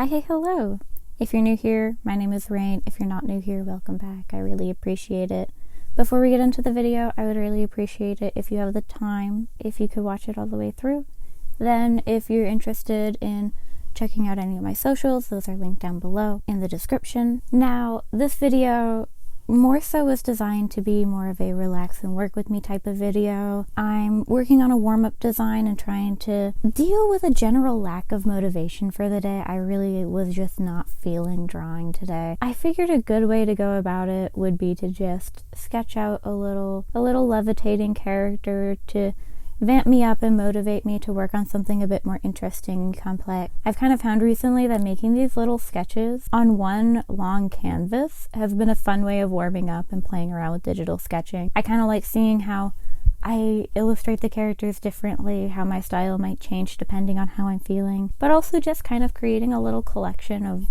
Hey, hello. If you're new here, my name is Rain. If you're not new here, welcome back. I really appreciate it. Before we get into the video, I would really appreciate it if you have the time, if you could watch it all the way through. Then, if you're interested in checking out any of my socials, those are linked down below in the description. Now, this video more so was designed to be more of a relax and work with me type of video. I'm working on a warm-up design and trying to deal with a general lack of motivation for the day. I really was just not feeling drawing today. I figured a good way to go about it would be to just sketch out a little levitating character to vamp me up and motivate me to work on something a bit more interesting and complex. I've kind of found recently that making these little sketches on one long canvas has been a fun way of warming up and playing around with digital sketching. I kind of like seeing how I illustrate the characters differently, how my style might change depending on how I'm feeling, but also just kind of creating a little collection of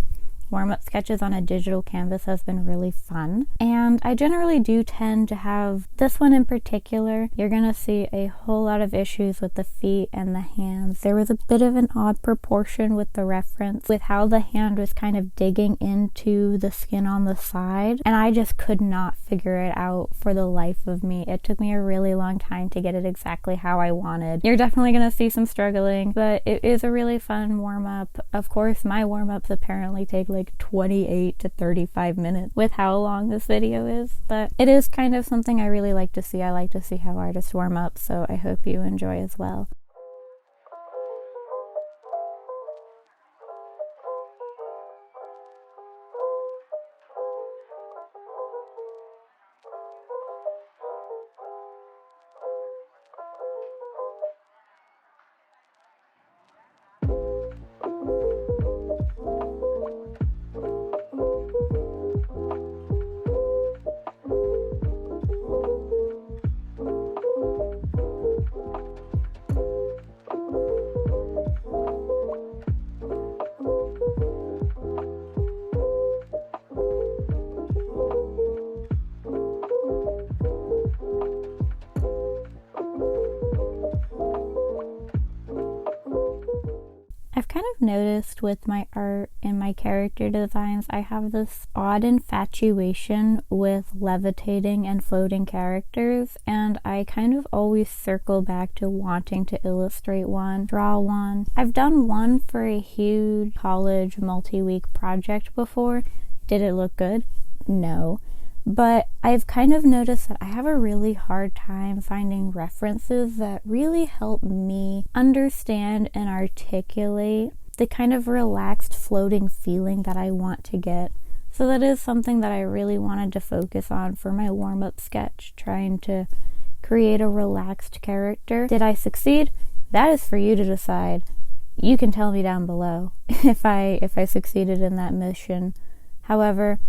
warm-up sketches on a digital canvas has been really fun. And I generally do tend to have, this one in particular, you're gonna see a whole lot of issues with the feet and the hands. There was a bit of an odd proportion with the reference, with how the hand was kind of digging into the skin on the side, and I just could not figure it out for the life of me. It took me a really long time to get it exactly how I wanted. You're definitely gonna see some struggling, but it is a really fun warm-up. Of course, my warm-ups apparently take like 28 to 35 minutes with how long this video is, but it is kind of something I really like to see. I like to see how artists warm up, so I hope you enjoy as well. I've kind of noticed with my art and my character designs, I have this odd infatuation with levitating and floating characters, and I kind of always circle back to wanting to illustrate one, draw one. I've done one for a huge college multi-week project before. Did it look good? No. But I've kind of noticed that I have a really hard time finding references that really help me understand and articulate the kind of relaxed floating feeling that I want to get. So that is something that I really wanted to focus on for my warm-up sketch, trying to create a relaxed character. Did I succeed? That is for you to decide. You can tell me down below if I succeeded in that mission. However,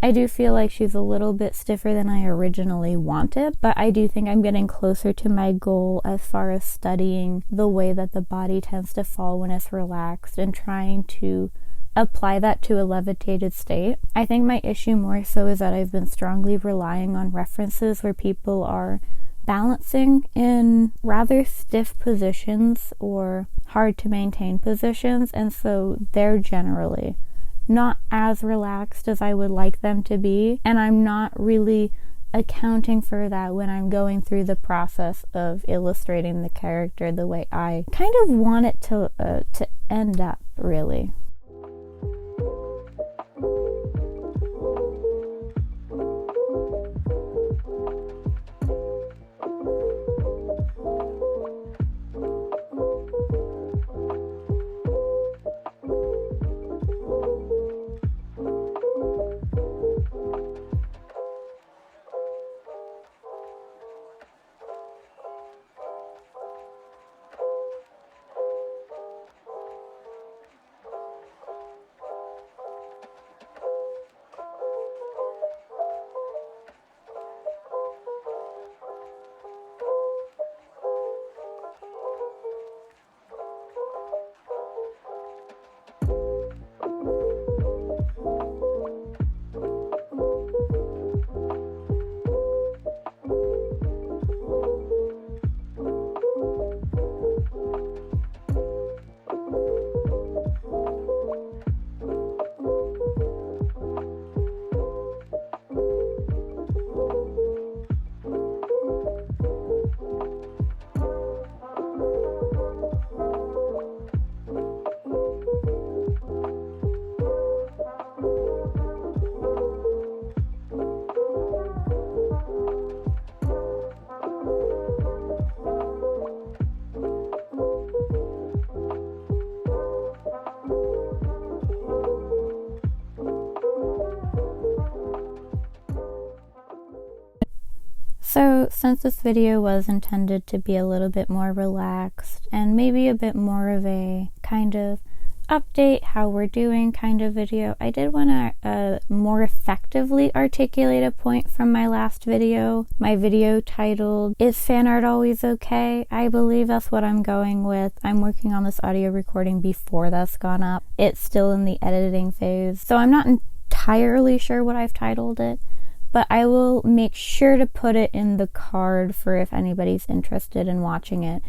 I do feel like she's a little bit stiffer than I originally wanted, but I do think I'm getting closer to my goal as far as studying the way that the body tends to fall when it's relaxed and trying to apply that to a levitated state. I think my issue more so is that I've been strongly relying on references where people are balancing in rather stiff positions or hard to maintain positions, and so they're generally not as relaxed as I would like them to be, and I'm not really accounting for that when I'm going through the process of illustrating the character the way I kind of want it to end up, really. since this video was intended to be a little bit more relaxed and maybe a bit more of a kind of update how we're doing kind of video, I did want to more effectively articulate a point from my last video. My video titled, "Is Fan Art Always Okay?" I believe that's what I'm going with. I'm working on this audio recording before that's gone up. It's still in the editing phase, so I'm not entirely sure what I've titled it, but I will make sure to put it in the card for if anybody's interested in watching it.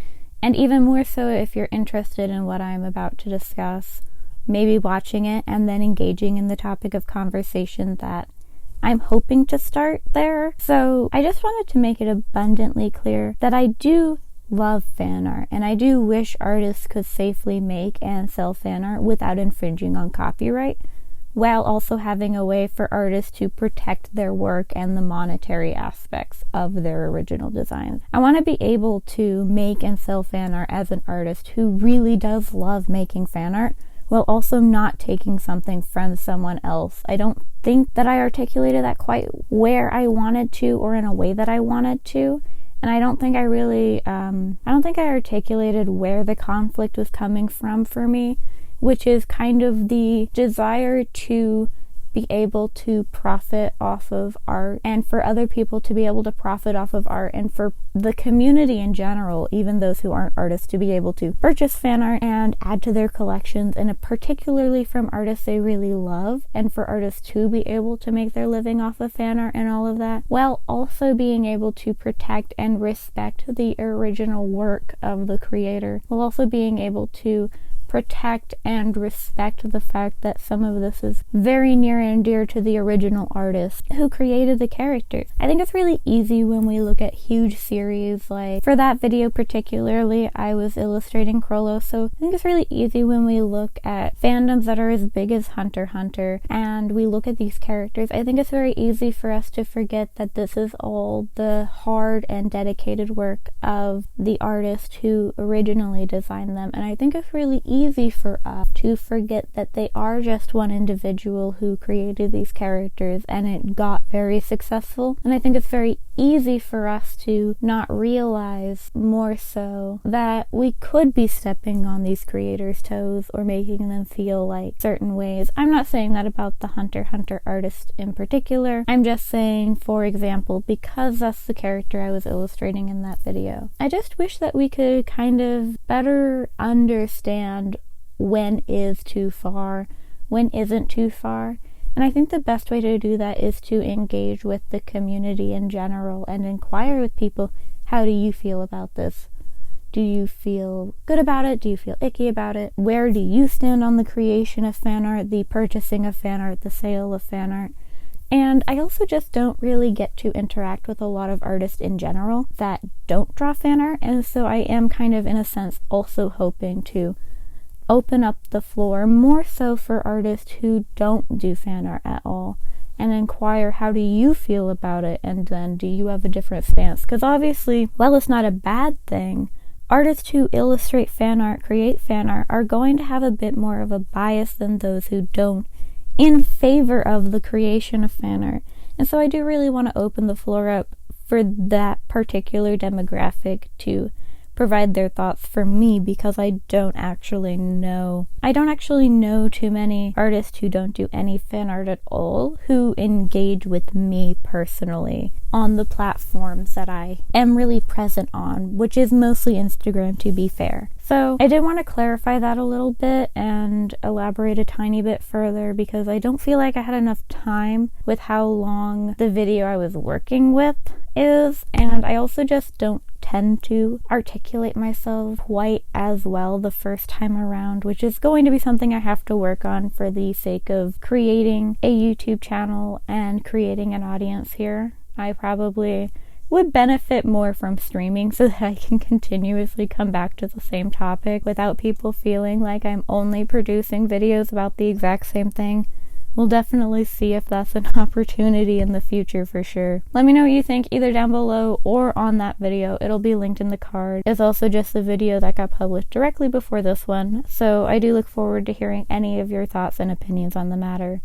And even more so if you're interested in what I'm about to discuss, maybe watching it and then engaging in the topic of conversation that I'm hoping to start there. So I just wanted to make it abundantly clear that I do love fan art, and I do wish artists could safely make and sell fan art without infringing on copyright, while also having a way for artists to protect their work and the monetary aspects of their original designs. I want to be able to make and sell fan art as an artist who really does love making fan art, while also not taking something from someone else. I don't think that I articulated that quite where I wanted to or in a way that I wanted to. And I don't think I articulated where the conflict was coming from for me, which is kind of the desire to be able to profit off of art, and for other people to be able to profit off of art, and for the community in general, even those who aren't artists, to be able to purchase fan art and add to their collections, and particularly from artists they really love, and for artists to be able to make their living off of fan art and all of that, while also being able to protect and respect the original work of the creator, while also being able to protect and respect the fact that some of this is very near and dear to the original artist who created the characters. I think it's really easy when we look at huge series, like for that video particularly, I was illustrating Krollo, so I think it's really easy when we look at fandoms that are as big as Hunter x Hunter and we look at these characters. I think it's very easy for us to forget that this is all the hard and dedicated work of the artist who originally designed them, and I think it's really easy for us to forget that they are just one individual who created these characters and it got very successful. And I think it's very easy for us to not realize more so that we could be stepping on these creators' toes or making them feel like certain ways. I'm not saying that about the Hunter x Hunter artist in particular. I'm just saying, for example, because that's the character I was illustrating in that video, I just wish that we could kind of better understand when is too far, when isn't too far. And I think the best way to do that is to engage with the community in general and inquire with people, how do you feel about this? Do you feel good about it? Do you feel icky about it? Where do you stand on the creation of fan art, the purchasing of fan art, the sale of fan art? And I also just don't really get to interact with a lot of artists in general that don't draw fan art, and so I am kind of, in a sense, also hoping to open up the floor more so for artists who don't do fan art at all and inquire, how do you feel about it, and then do you have a different stance? Because obviously, while it's not a bad thing, artists who illustrate fan art, create fan art, are going to have a bit more of a bias than those who don't, in favor of the creation of fan art. And so I do really want to open the floor up for that particular demographic to provide their thoughts for me, because I don't actually know too many artists who don't do any fan art at all who engage with me personally on the platforms that I am really present on, which is mostly Instagram, to be fair. So I did want to clarify that a little bit and elaborate a tiny bit further, because I don't feel like I had enough time with how long the video I was working with is, and I also just don't tend to articulate myself quite as well the first time around, which is going to be something I have to work on for the sake of creating a YouTube channel and creating an audience here. I probably would benefit more from streaming so that I can continuously come back to the same topic without people feeling like I'm only producing videos about the exact same thing. We'll definitely see if that's an opportunity in the future for sure. Let me know what you think either down below or on that video. It'll be linked in the card. It's also just the video that got published directly before this one, so I do look forward to hearing any of your thoughts and opinions on the matter.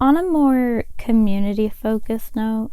on a more community-focused note,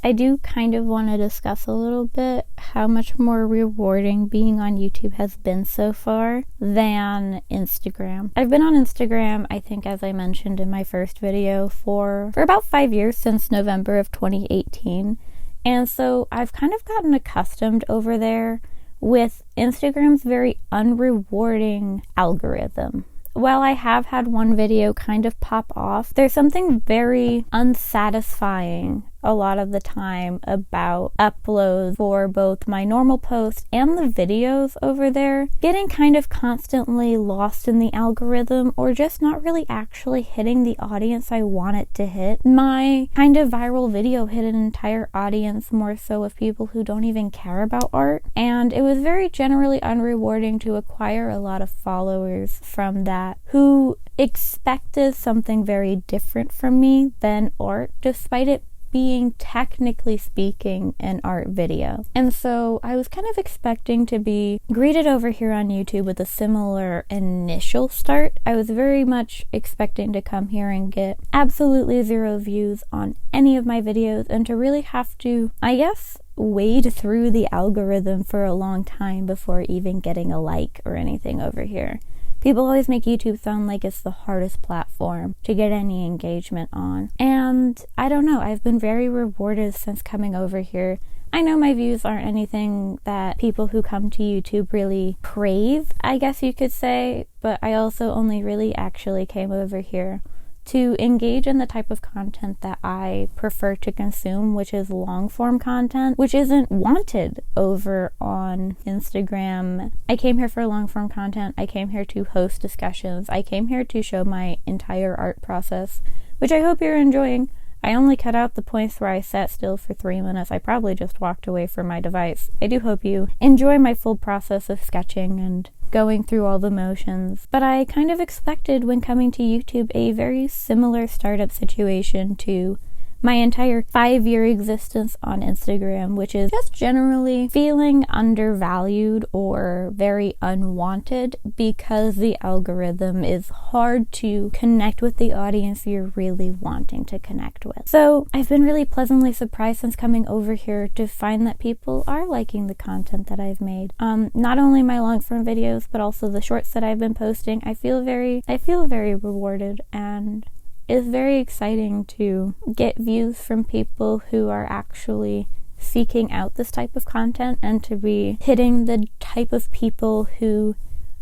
I do kind of want to discuss a little bit how much more rewarding being on YouTube has been so far than Instagram. I've been on Instagram, I think, as I mentioned in my first video, for about 5 years, since November of 2018. And so I've kind of gotten accustomed over there with Instagram's very unrewarding algorithm. While I have had one video kind of pop off, there's something very unsatisfying a lot of the time about uploads for both my normal posts and the videos over there getting kind of constantly lost in the algorithm, or just not really actually hitting the audience I want it to hit. My kind of viral video hit an entire audience more so of people who don't even care about art, and it was very generally unrewarding to acquire a lot of followers from that who expected something very different from me than art, despite it being, technically speaking, an art video. And so I was kind of expecting to be greeted over here on YouTube with a similar initial start. I was very much expecting to come here and get absolutely 0 views on any of my videos, and to really have to, I guess, wade through the algorithm for a long time before even getting a like or anything over here. People always make YouTube sound like it's the hardest platform to get any engagement on. And I don't know, I've been very rewarded since coming over here. I know my views aren't anything that people who come to YouTube really crave, I guess you could say, but I also only really actually came over here to engage in the type of content that I prefer to consume, which is long form content, which isn't wanted over on Instagram. I came here for long form content. I came here to host discussions. I came here to show my entire art process, which I hope you're enjoying. I only cut out the points where I sat still for 3 minutes. I probably just walked away from my device. I do hope you enjoy my full process of sketching and going through all the motions. But I kind of expected when coming to YouTube a very similar startup situation to my entire 5-year existence on Instagram, which is just generally feeling undervalued or very unwanted because the algorithm is hard to connect with the audience you're really wanting to connect with. So I've been really pleasantly surprised since coming over here to find that people are liking the content that I've made. Not only my long form videos, but also the shorts that I've been posting. I feel very rewarded, and it's very exciting to get views from people who are actually seeking out this type of content and to be hitting the type of people who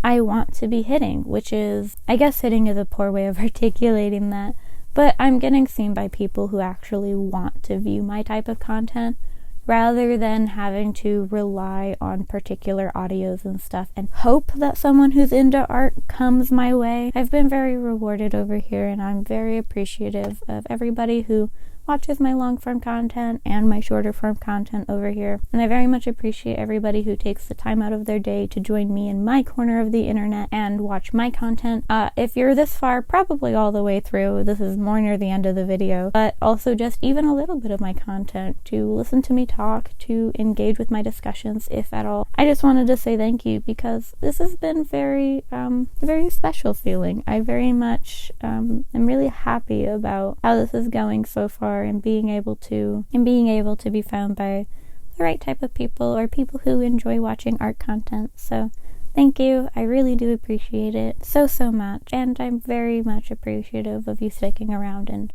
I want to be hitting, which is, I guess hitting is a poor way of articulating that, but I'm getting seen by people who actually want to view my type of content, rather than having to rely on particular audios and stuff and hope that someone who's into art comes my way. I've been very rewarded over here, and I'm very appreciative of everybody who watches my long form content and my shorter form content over here. And I very much appreciate everybody who takes the time out of their day to join me in my corner of the internet and watch my content. If you're this far, probably all the way through, this is more near the end of the video, but also just even a little bit of my content, to listen to me talk, to engage with my discussions, if at all. I just wanted to say thank you, because this has been very special feeling. I very much am really happy about how this is going so far, and being able to be found by the right type of people, or people who enjoy watching art content. So thank you. I really do appreciate it so much, and I'm very much appreciative of you sticking around and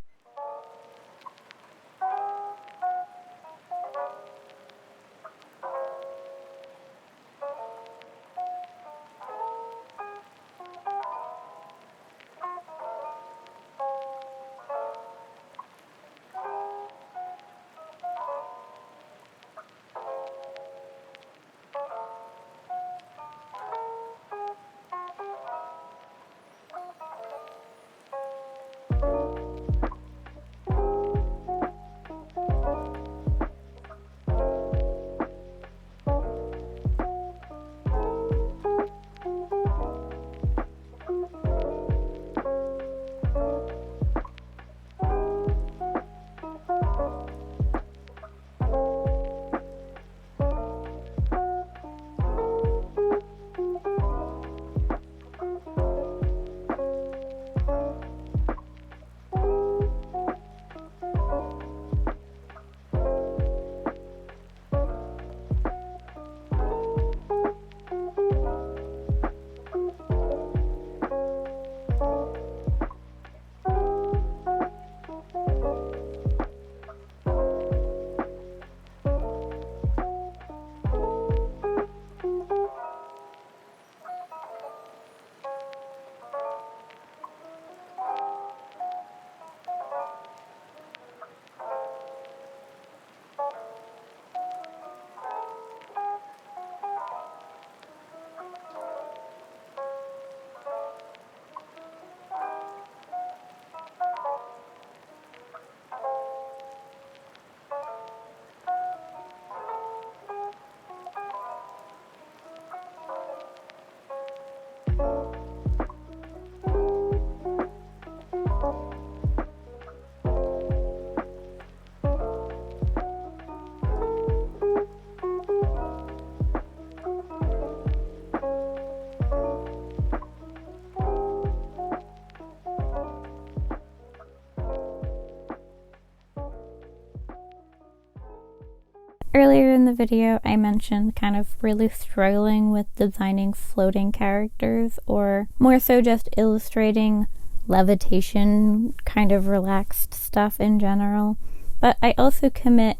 in the video, I mentioned kind of really struggling with designing floating characters, or more so just illustrating levitation, kind of relaxed stuff in general. But I also commit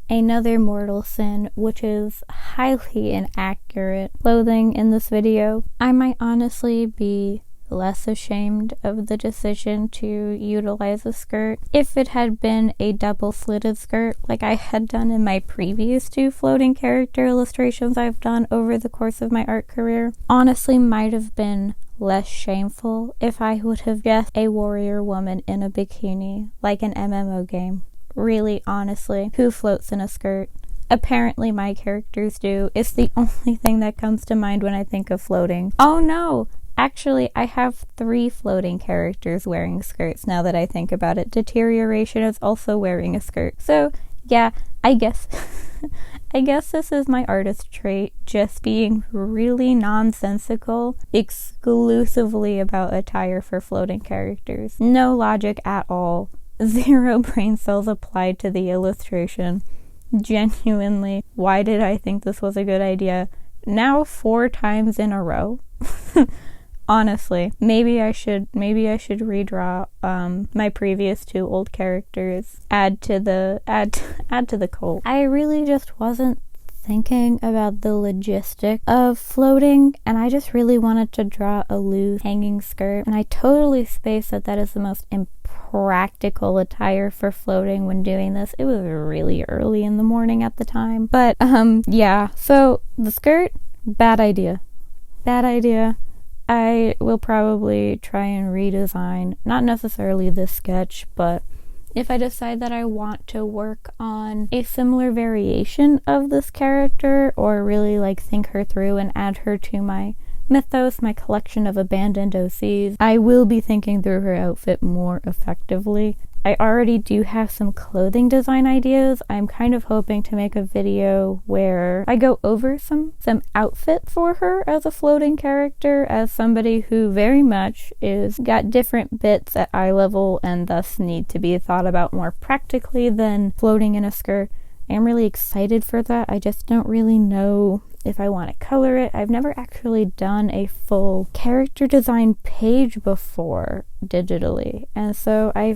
another mortal sin, which is highly inaccurate clothing in this video. I might honestly be less ashamed of the decision to utilize a skirt if it had been a double slitted skirt like I had done in my previous 2 floating character illustrations I've done over the course of my art career. Honestly, might have been less shameful if I would have guessed a warrior woman in a bikini like an MMO game. Really, honestly, who floats in a skirt? Apparently my characters do. It's the only thing that comes to mind when I think of floating. Oh no! Actually, I have 3 floating characters wearing skirts now that I think about it. Deterioration is also wearing a skirt. So, yeah, I guess this is my artist trait, just being really nonsensical exclusively about attire for floating characters. No logic at all. 0 brain cells applied to the illustration. Genuinely, why did I think this was a good idea? Now 4 times in a row. Honestly, maybe I should redraw my previous 2 old characters, add to the cult. I really just wasn't thinking about the logistic of floating, and I just really wanted to draw a loose hanging skirt, and I totally spaced that is the most impractical attire for floating when doing this. It was really early in the morning at the time, but yeah, so the skirt, bad idea. I will probably try and redesign, not necessarily this sketch, but if I decide that I want to work on a similar variation of this character, or really like think her through and add her to my mythos, my collection of abandoned OCs, I will be thinking through her outfit more effectively. I already do have some clothing design ideas. I'm kind of hoping to make a video where I go over some outfits for her as a floating character, as somebody who very much got different bits at eye level and thus need to be thought about more practically than floating in a skirt. I am really excited for that. I just don't really know if I want to color it. I've never actually done a full character design page before digitally, and so I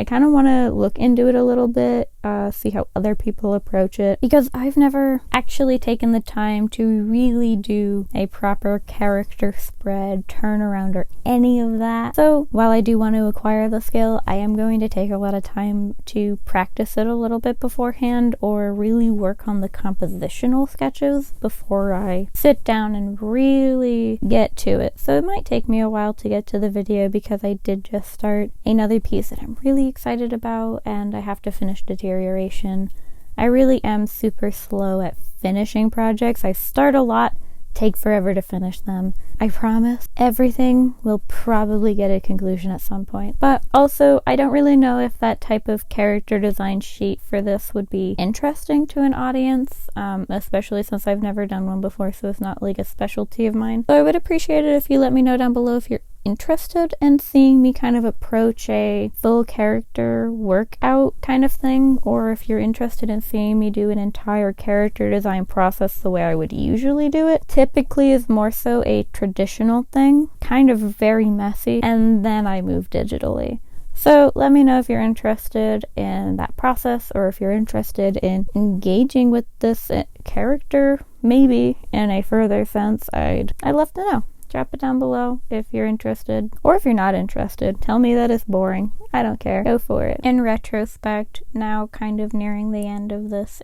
kind of want to look into it a little bit, see how other people approach it, because I've never actually taken the time to really do a proper character spread, turnaround, or any of that. So while I do want to acquire the skill, I am going to take a lot of time to practice it a little bit beforehand, or really work on the compositional sketches before I sit down and really get to it. So it might take me a while to get to the video, because I did just start another piece that I'm really excited about, and I have to finish Deterioration. I really am super slow at finishing projects. I start a lot, take forever to finish them. I promise everything will probably get a conclusion at some point. But also, I don't really know if that type of character design sheet for this would be interesting to an audience, especially since I've never done one before, so it's not like a specialty of mine. So I would appreciate it if you let me know down below if you're interested in seeing me kind of approach a full character workout kind of thing, or if you're interested in seeing me do an entire character design process the way I would usually do it. Typically is more so a traditional thing, kind of very messy, and then I move digitally. So let me know if you're interested in that process, or if you're interested in engaging with this character, maybe in a further sense. I'd love to know. Drop it down below if you're interested, or if you're not interested, tell me that it's boring. I don't care. Go for it. In retrospect, now kind of nearing the end of this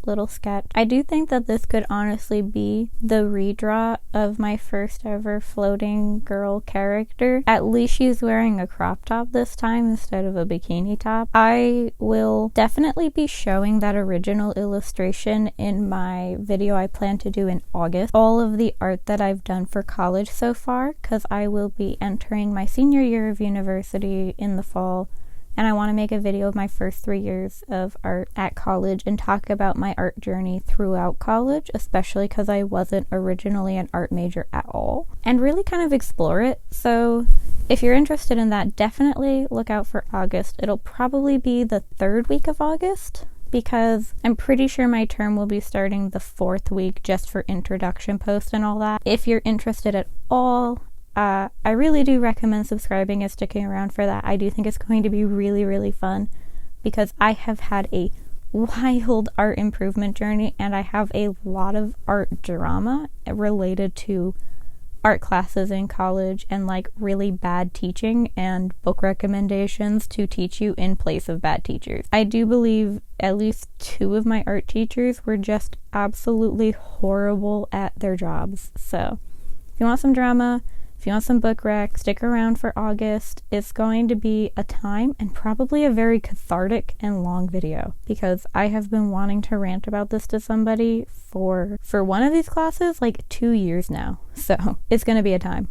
little sketch, I do think that this could honestly be the redraw of my first ever floating girl character. At least she's wearing a crop top this time instead of a bikini top. I will definitely be showing that original illustration in my video I plan to do in August. All of the art that I've done for college so far, because I will be entering my senior year of university in the fall, and I want to make a video of my first 3 years of art at college and talk about my art journey throughout college, especially because I wasn't originally an art major at all, and really kind of explore it. So if you're interested in that, definitely look out for August. It'll probably be the 3rd week of August, because I'm pretty sure my term will be starting the 4th week just for introduction posts and all that. If you're interested at all, I really do recommend subscribing and sticking around for that. I do think it's going to be really, really fun because I have had a wild art improvement journey, and I have a lot of art drama related to art classes in college and like really bad teaching and book recommendations to teach you in place of bad teachers. I do believe at least 2 of my art teachers were just absolutely horrible at their jobs. So if you want some drama, if you want some book rec, stick around for August. It's going to be a time and probably a very cathartic and long video because I have been wanting to rant about this to somebody for one of these classes like 2 years now. So it's going to be a time.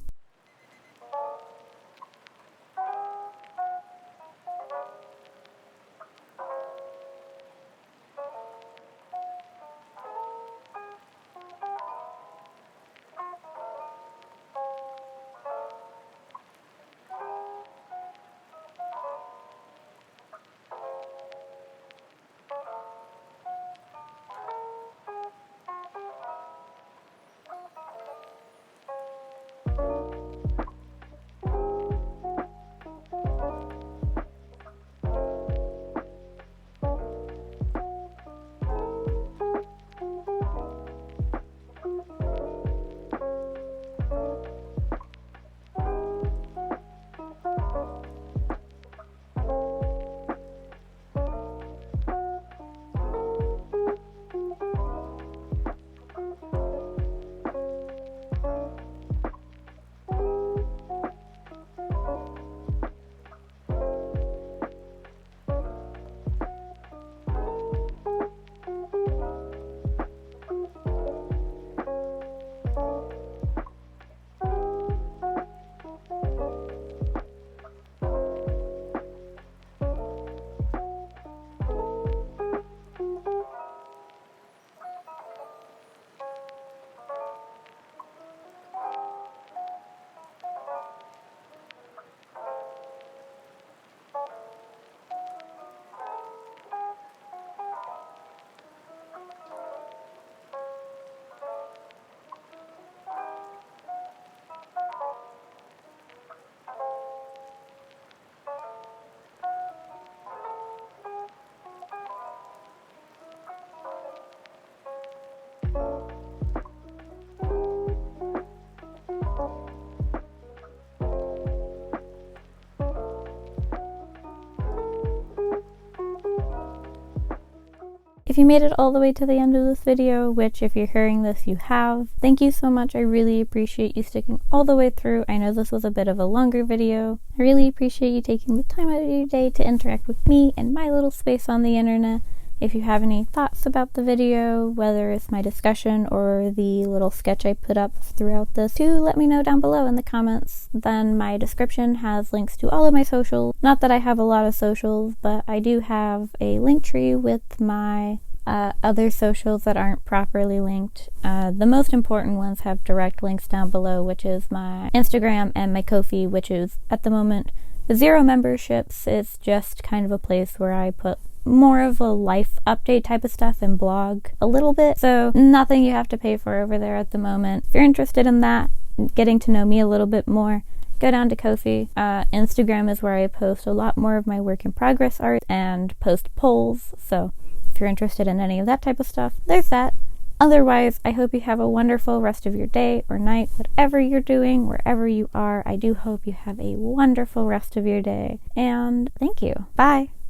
If you made it all the way to the end of this video, which if you're hearing this you have, thank you so much. I really appreciate you sticking all the way through. I know this was a bit of a longer video. I really appreciate you taking the time out of your day to interact with me and my little space on the internet. If you have any thoughts about the video, whether it's my discussion or the little sketch I put up throughout this, do let me know down below in the comments. Then my description has links to all of my socials. Not that I have a lot of socials, but I do have a Linktree with my other socials that aren't properly linked. The most important ones have direct links down below, which is my Instagram and my Ko-fi, which is at the moment 0 memberships. It's just kind of a place where I put more of a life update type of stuff and blog a little bit. So nothing you have to pay for over there at the moment. If you're interested in that, getting to know me a little bit more, go down to Ko-fi. Instagram is where I post a lot more of my work in progress art and post polls. So if you're interested in any of that type of stuff, there's that. Otherwise, I hope you have a wonderful rest of your day or night, whatever you're doing, wherever you are. I do hope you have a wonderful rest of your day. And thank you. Bye.